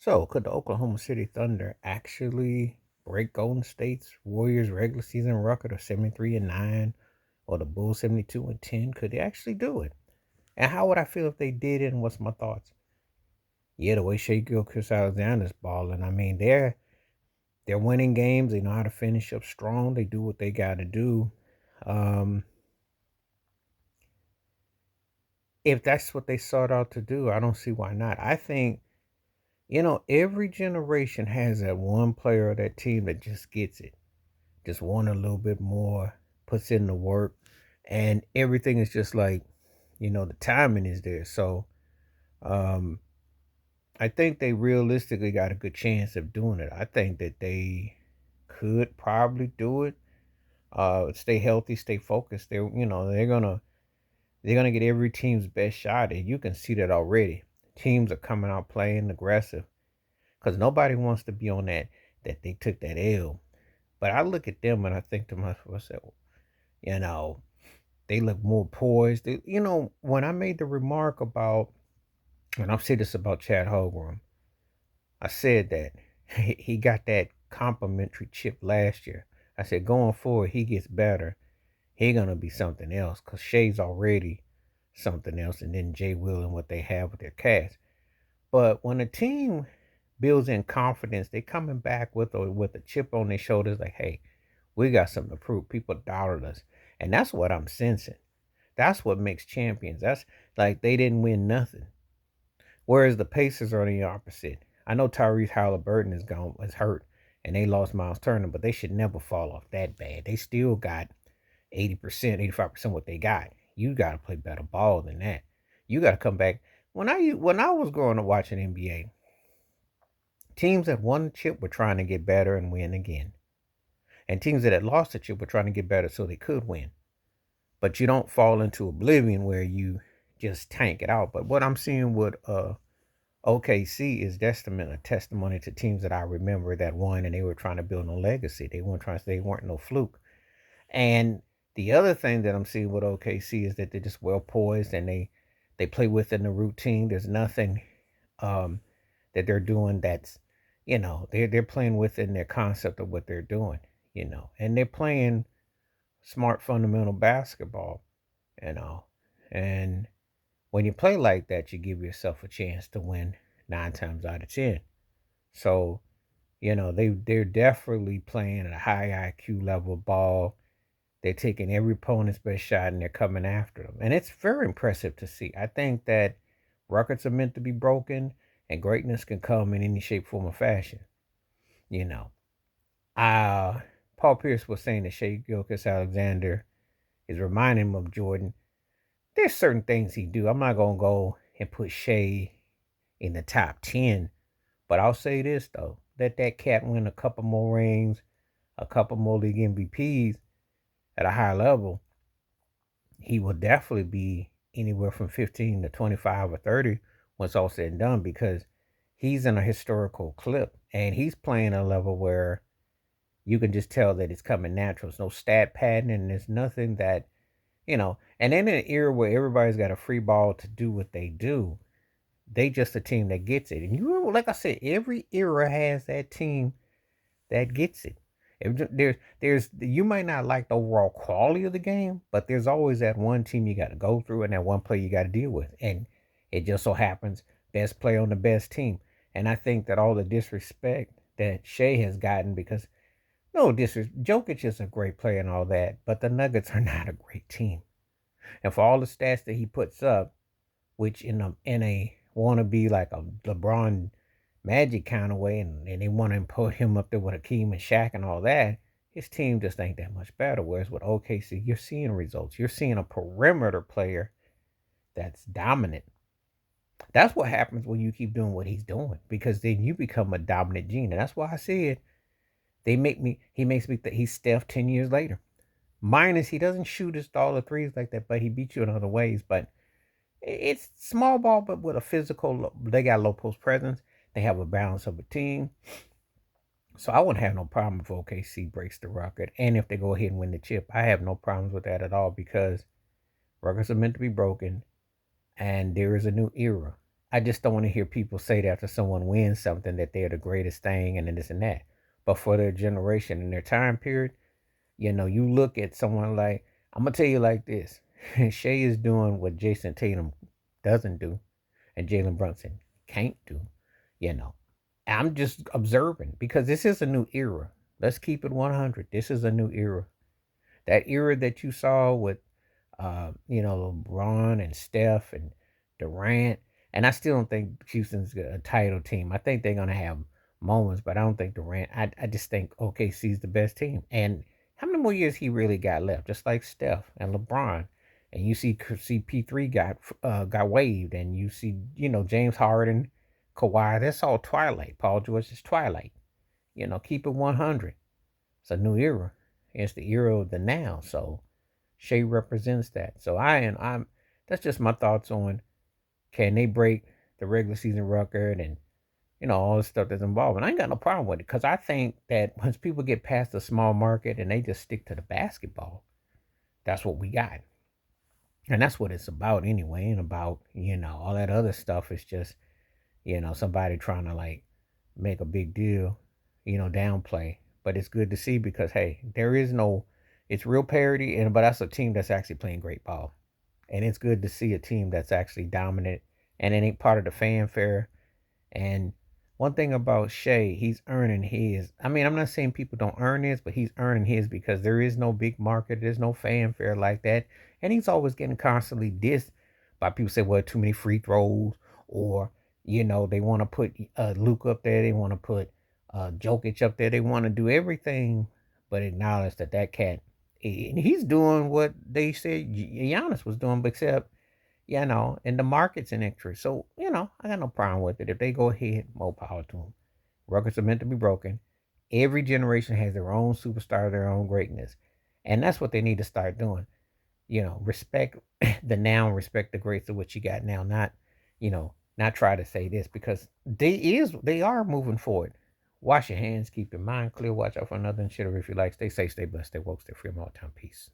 So, could the Oklahoma City Thunder actually break Golden State's Warriors regular season record of 73-9 or the Bulls 72-10? Could they actually do it? And how would I feel if they did it? And what's my thoughts? Yeah, the way Shea Chris Alexander's balling. I mean, they're winning games. They know how to finish up strong. They do what they got to do. Um, if that's what they sought out to do, I don't see why not. I think every generation has that one player or that team that just gets it. Just want a little bit more, puts in the work, and everything is just like, the timing is there. So um, I think they realistically got a good chance of doing it. I think that they could probably do it. Stay healthy, stay focused. They're gonna get every team's best shot, and you can see that already. Teams are coming out playing aggressive because nobody wants to be on that they took that L. But I look at them and I think to myself, you know, they look more poised. When I made the remark about, and I've said this about Chad Holmgren, I said that he got that complimentary chip last year. I said going forward, he gets better. He gonna be something else because Shea's already something else, and then Jay Will and what they have with their cast. But when a team builds in confidence, they coming back with a chip on their shoulders, like, hey, we got something to prove. People doubted us, and that's what I'm sensing. That's what makes champions. That's like they didn't win nothing. Whereas the Pacers are the opposite. I know Tyrese Halliburton is hurt, and they lost Miles Turner, but they should never fall off that bad. They still got 80%, 85% what they got. You got to play better ball than that. You got to come back. When I was growing up watching NBA, teams that won the chip were trying to get better and win again, and teams that had lost the chip were trying to get better so they could win. But you don't fall into oblivion where you just tank it out. But what I'm seeing with OKC is a testimony to teams that I remember that won and they were trying to build no legacy. They weren't trying to say they weren't no fluke. And the other thing that I'm seeing with OKC is that they're just well poised and they play within the routine. There's nothing um, that they're doing that's they're playing within their concept of what they're doing, and they're playing smart fundamental basketball, you know. And when you play like that, you give yourself a chance to win 9 times out of 10. So, they're definitely playing at a high IQ level ball. They're taking every opponent's best shot and they're coming after them. And it's very impressive to see. I think that records are meant to be broken and greatness can come in any shape, form, or fashion. You know. Uh Paul Pierce was saying that Shea Gilchrist Alexander is reminding him of Jordan. There's certain things he do. I'm not gonna go and put Shea in the top 10, but I'll say this though: that cat win a couple more rings, a couple more league MVPs at a high level, he will definitely be anywhere from 15 to 25 or 30 once all said and done because he's in a historical clip and he's playing a level where you can just tell that it's coming natural. There's no stat padding and there's nothing that, and in an era where everybody's got a free ball to do what they do, they just a team that gets it. And like I said, every era has that team that gets it. There's you might not like the overall quality of the game, but there's always that one team you got to go through and that one player you got to deal with, and it just so happens best player on the best team. And I think that all the disrespect that Shea has gotten because no disrespect, Jokic is a great player and all that, but the Nuggets are not a great team. And for all the stats that he puts up, which in a want to be like a LeBron Magic kind of way, and they want to put him up there with Hakeem and Shaq and all that, his team just ain't that much better. Whereas with OKC, you're seeing results. You're seeing a perimeter player that's dominant. That's what happens when you keep doing what he's doing, because then you become a dominant gene. And that's why I said he makes me think he's Steph 10 years later. Minus he doesn't shoot his all the threes like that, but he beats you in other ways. But it's small ball, but with a physical, they got low post presence. They have a balance of a team. So I wouldn't have no problem if OKC breaks the record. And if they go ahead and win the chip, I have no problems with that at all because records are meant to be broken and there is a new era. I just don't want to hear people say that after someone wins something that they're the greatest thing and then this and that. But for their generation and their time period, you look at someone like, I'm gonna tell you like this. Shea is doing what Jason Tatum doesn't do and Jalen Brunson can't do. You know, I'm just observing because this is a new era. Let's keep it 100. This is a new era. That era that you saw with, LeBron and Steph and Durant, and I still don't think Houston's a title team. I think they're gonna have moments, but I don't think Durant. I just think OKC's the best team. And how many more years he really got left? Just like Steph and LeBron, and you see CP3 got waived, and you see James Harden, Kawhi. That's all twilight. Paul George is twilight. Keep it 100. It's a new era. It's the era of the now. So Shea represents that. So I'm that's just my thoughts on, can they break the regular season record and all the stuff that's involved. And I ain't got no problem with it because I think that once people get past the small market and they just stick to the basketball, that's what we got. And that's what it's about anyway. And about, all that other stuff is just, somebody trying to like make a big deal, downplay. But it's good to see because hey, there is no, it's real parity, but that's a team that's actually playing great ball. And it's good to see a team that's actually dominant and it ain't part of the fanfare. And one thing about Shea, he's earning his. I mean, I'm not saying people don't earn his, but he's earning his because there is no big market, there's no fanfare like that. And he's always getting constantly dissed by people say, well, too many free throws, or they want to put Luke up there, they want to put Jokic up there, they want to do everything, but acknowledge that cat, and he's doing what they said Giannis was doing, except and the market's an interest. So, I got no problem with it. If they go ahead, more power to them. Records are meant to be broken. Every generation has their own superstar, their own greatness. And that's what they need to start doing. Respect the now and respect the greats of what you got now. Not try to say this because they are moving forward. Wash your hands, keep your mind clear, watch out for another and shit. Or if you like, stay safe, stay blessed, stay woke, stay free. I'm all time. Peace.